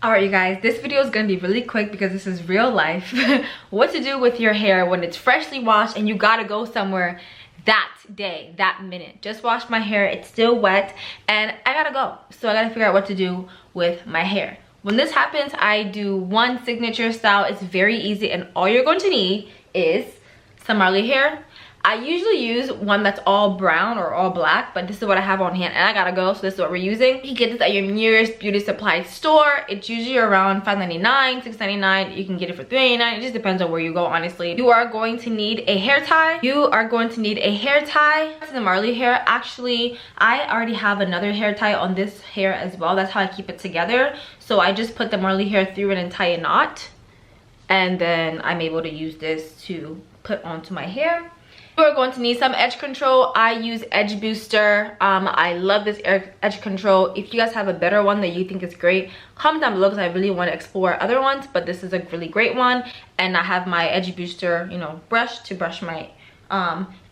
Alright you guys, this video is going to be really quick because this is real life. What to do with your hair when it's freshly washed and you gotta go somewhere that day, that minute. Just washed my hair, it's still wet and I gotta go. So I gotta figure out what to do with my hair. When this happens, I do one signature style. It's very easy and all you're going to need is some Marley hair. I usually use one that's all brown or all black, but this is what I have on hand and I gotta go, so this is what we're using. You get this at your nearest beauty supply store. It's usually around $5.99, $6.99. You can get it for $3.99. It just depends on where you go, honestly. You are going to need a hair tie. You are going to need a hair tie. This is the Marley hair. Actually, I already have another hair tie on this hair as well. That's how I keep it together. So I just put the Marley hair through it and tie a knot. And then I'm able to use this to put onto my hair. You are going to need some edge control. I use Edge Booster. I love this edge control. If you guys have a better one that you think is great, comment down below because I really want to explore other ones, but this is a really great one. And I have my Edge Booster, you know, brush to brush my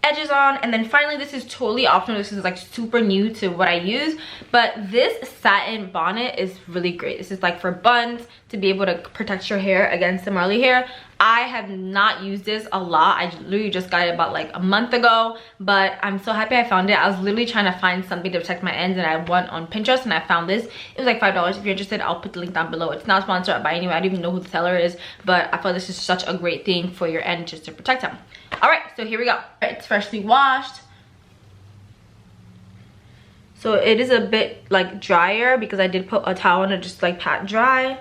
edges on. And then finally, this is totally optional. This is like super new to what I use, but this satin bonnet is really great. This is like for buns, to be able to protect your hair against the Marley hair. I have not used this a lot. I literally just got it about like a month ago, but I'm so happy I found it. I was literally trying to find something to protect my ends and I went on Pinterest and I found this. It was like $5. If you're interested, I'll put the link down below. It's not sponsored by anyone. I don't even know who the seller is, but I thought this is such a great thing for your end just to protect them. All right, so here we go. It's freshly washed. So it is a bit like drier because I did put a towel on it just like pat dry.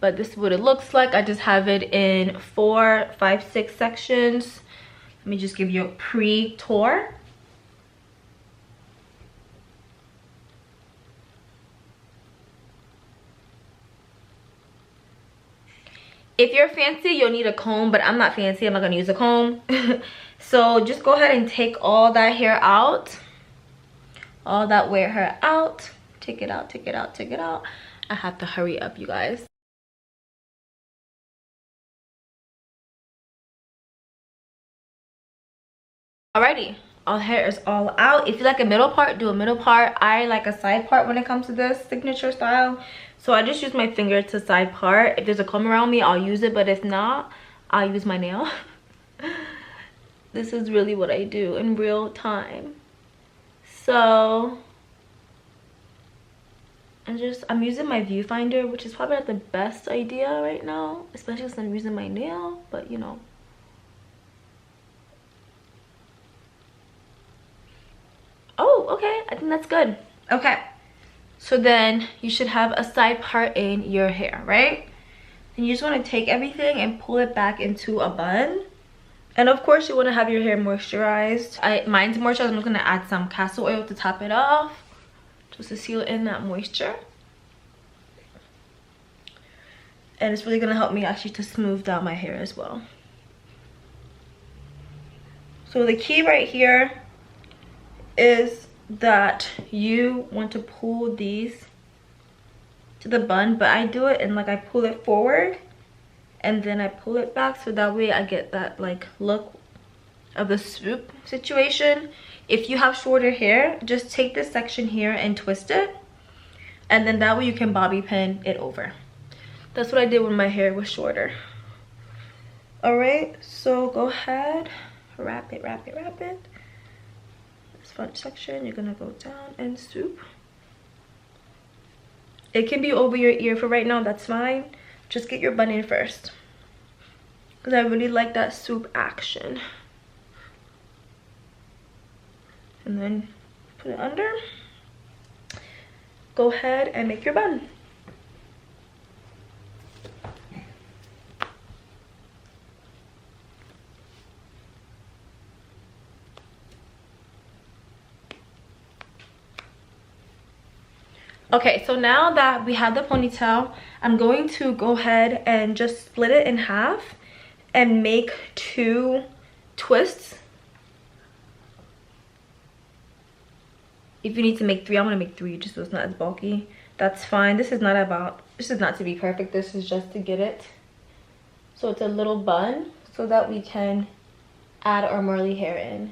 But this is what it looks like. I just have it in 4, 5, 6 sections. Let me just give you a pre-tour. If you're fancy, you'll need a comb, but I'm not fancy. I'm not gonna use a comb. So just go ahead and take all that hair out. All that wet hair out. Take it out, take it out, take it out. I have to hurry up, you guys. Alrighty, all hair is all out. If you like a middle part, do a middle part. I like a side part when it comes to this signature style. So I just use my finger to side part. If there's a comb around me, I'll use it, but if not, I'll use my nail. This is really what I do in real time. So I'm using my viewfinder, which is probably not the best idea right now, especially since I'm using my nail, but you know. Oh, okay, I think that's good. Okay, so then you should have a side part in your hair, right? And you just want to take everything and pull it back into a bun. And of course you want to have your hair moisturized. Mine's moisturized. I'm just going to add some castor oil to top it off, just to seal in that moisture. And it's really going to help me actually to smooth down my hair as well. So the key right here is that you want to pull these to the bun, but I do it and like I pull it forward and then I pull it back, so that way I get that like look of the swoop situation. If you have shorter hair, just take this section here and twist it, and then that way you can bobby pin it over. That's what I did when my hair was shorter. All right, so go ahead, wrap it, wrap it, wrap it. Front section, you're gonna go down and swoop. It can be over your ear for right now, that's fine. Just get your bun in first, because I really like that swoop action. And then put it under. Go ahead and make your bun. Okay, so now that we have the ponytail, I'm going to go ahead and just split it in half and make 2 twists. If you need to make 3, I'm gonna make 3 just so it's not as bulky. That's fine. This is not to be perfect. This is just to get it so it's a little bun so that we can add our Marley hair in.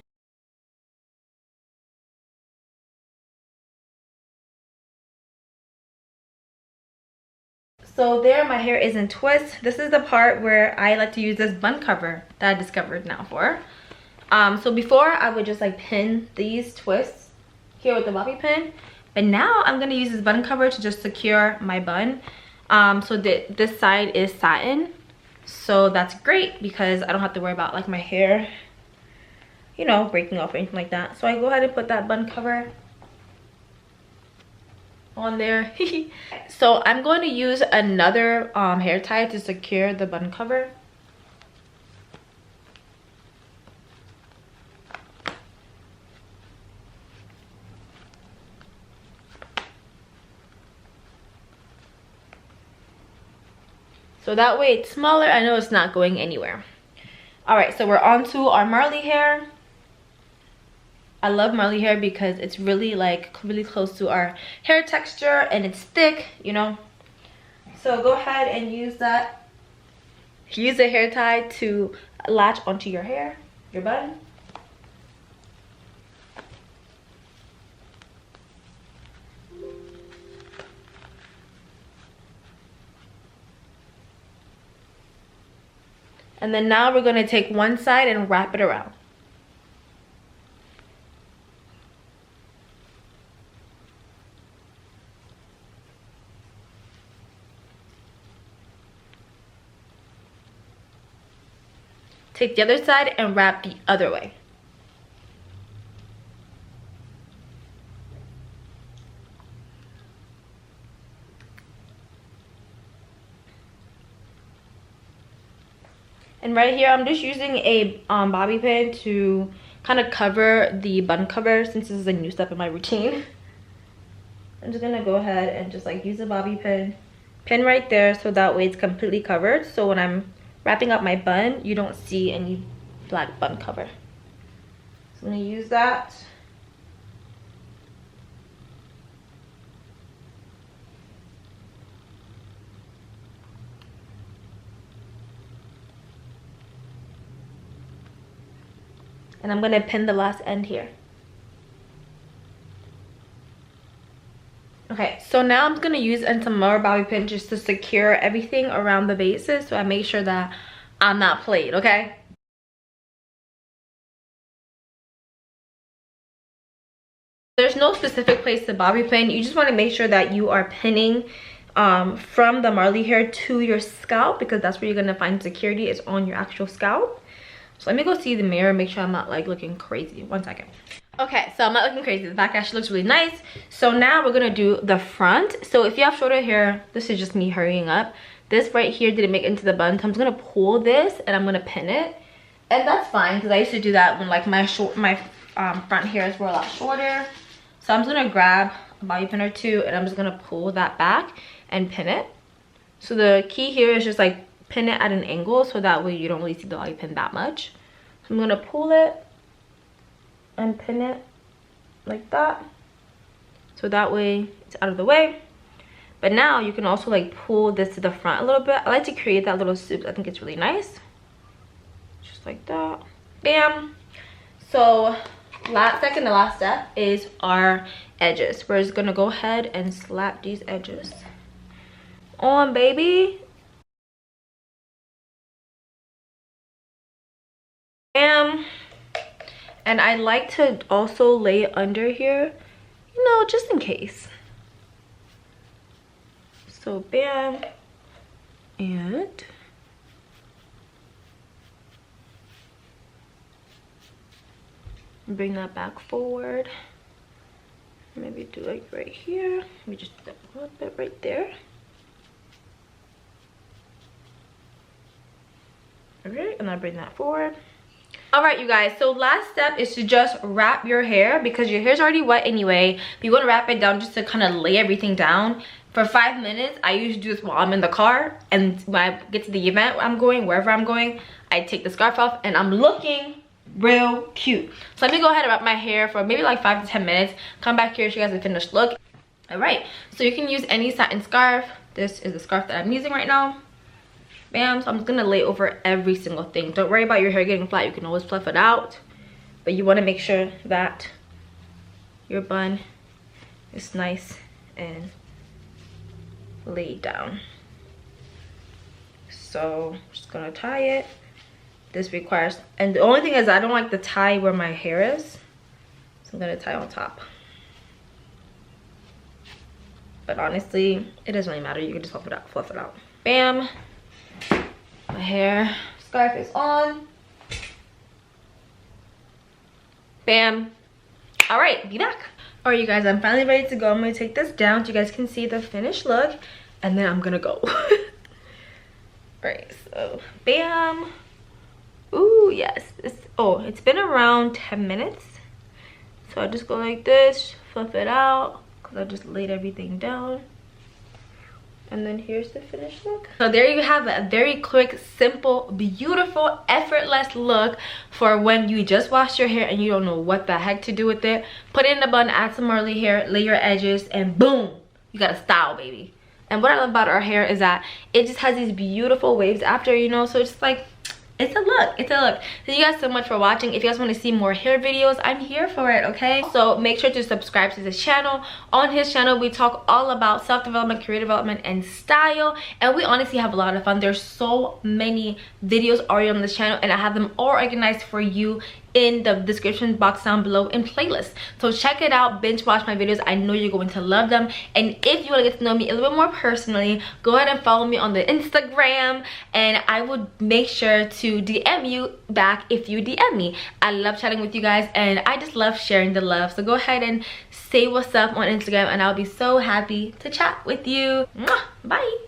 So there, my hair is in twists. This is the part where I like to use this bun cover that I discovered now for. So before I would just like pin these twists here with the bobby pin, but now I'm gonna use this bun cover to just secure my bun. So this side is satin, so that's great because I don't have to worry about like my hair, you know, breaking off or anything like that. So I go ahead and put that bun cover on there. So I'm going to use another hair tie to secure the bun cover. So that way it's smaller. I know it's not going anywhere. All right, so we're on to our Marley hair. I love Marley hair because it's really like really close to our hair texture and it's thick, you know. So go ahead and use that. Use a hair tie to latch onto your hair, your bun. And then now we're going to take one side and wrap it around. Take the other side and wrap the other way. And right here, I'm just using a bobby pin to kind of cover the bun cover since this is a new step in my routine. I'm just gonna go ahead and just like use a bobby pin right there so that way it's completely covered. So when I'm wrapping up my bun, you don't see any black bun cover. So I'm gonna use that. And I'm gonna pin the last end here. Okay, so now I'm gonna use some more bobby pin just to secure everything around the bases so I make sure that I'm not played, okay? There's no specific place to bobby pin. You just wanna make sure that you are pinning from the Marley hair to your scalp because that's where you're gonna find security is on your actual scalp. So let me go see the mirror, make sure I'm not like looking crazy. 1 second. Okay, so I'm not looking crazy. The back actually looks really nice. So now we're gonna do the front. So if you have shorter hair, this is just me hurrying up. This right here didn't make it into the bun, so I'm just gonna pull this and I'm gonna pin it. And that's fine because I used to do that when like my front hairs were a lot shorter. So I'm just gonna grab a bobby pin or two and I'm just gonna pull that back and pin it. So the key here is just like pin it at an angle so that way you don't really see the bobby pin that much. So I'm gonna pull it and pin it like that so that way it's out of the way. But now you can also like pull this to the front a little bit. I like to create that little swoop. I think it's really nice, just like that. Bam. So second to last step is our edges. We're just gonna go ahead and slap these edges on, baby. Bam. And I like to also lay it under here, you know, just in case. So bam, and bring that back forward. Maybe do like right here. Let me just do a little bit right there. Okay, and I'll bring that forward. All right, you guys, so last step is to just wrap your hair because your hair's already wet anyway. But you want to wrap it down just to kind of lay everything down for 5 minutes. I usually do this while I'm in the car, and when I get to the event I'm going, wherever I'm going, I take the scarf off and I'm looking real cute. So let me go ahead and wrap my hair for maybe like 5 to 10 minutes. Come back here, show you guys the finished look. All right, so you can use any satin scarf. This is the scarf that I'm using right now. Bam. So I'm just gonna lay over every single thing. Don't worry about your hair getting flat. You can always fluff it out, but you want to make sure that your bun is nice and laid down. So I'm just gonna tie it. This requires, and the only thing is I don't like the tie where my hair is, so I'm gonna tie on top. But honestly, it doesn't really matter. You can just fluff it out. Bam. My hair scarf is on. Bam. All right, be back. All right, you guys, I'm finally ready to go. I'm gonna take this down so you guys can see the finished look, and then I'm gonna go. All right, so bam. Ooh, yes. It's been around 10 minutes. So I just go like this, fluff it out, because I just laid everything down. And then here's the finished look. So there you have a very quick, simple, beautiful, effortless look for when you just washed your hair and you don't know what the heck to do with it. Put it in a bun, add some curly hair, lay your edges, and boom, you got a style, baby. And what I love about our hair is that it just has these beautiful waves after, you know, so it's just like, it's a look. It's a look. Thank you guys so much for watching. If you guys want to see more hair videos, I'm here for it, okay? So make sure to subscribe to this channel. On his channel, we talk all about self-development, career development, and style, and we honestly have a lot of fun. There's so many videos already on this channel, and I have them all organized for you in the description box down below in playlists. So check it out, binge watch my videos. I know you're going to love them. And if you want to get to know me a little bit more personally, go ahead and follow me on the Instagram, and I will make sure to DM you back if you DM me. I love chatting with you guys, and I just love sharing the love. So go ahead and say what's up on Instagram, and I'll be so happy to chat with you. Mwah! Bye.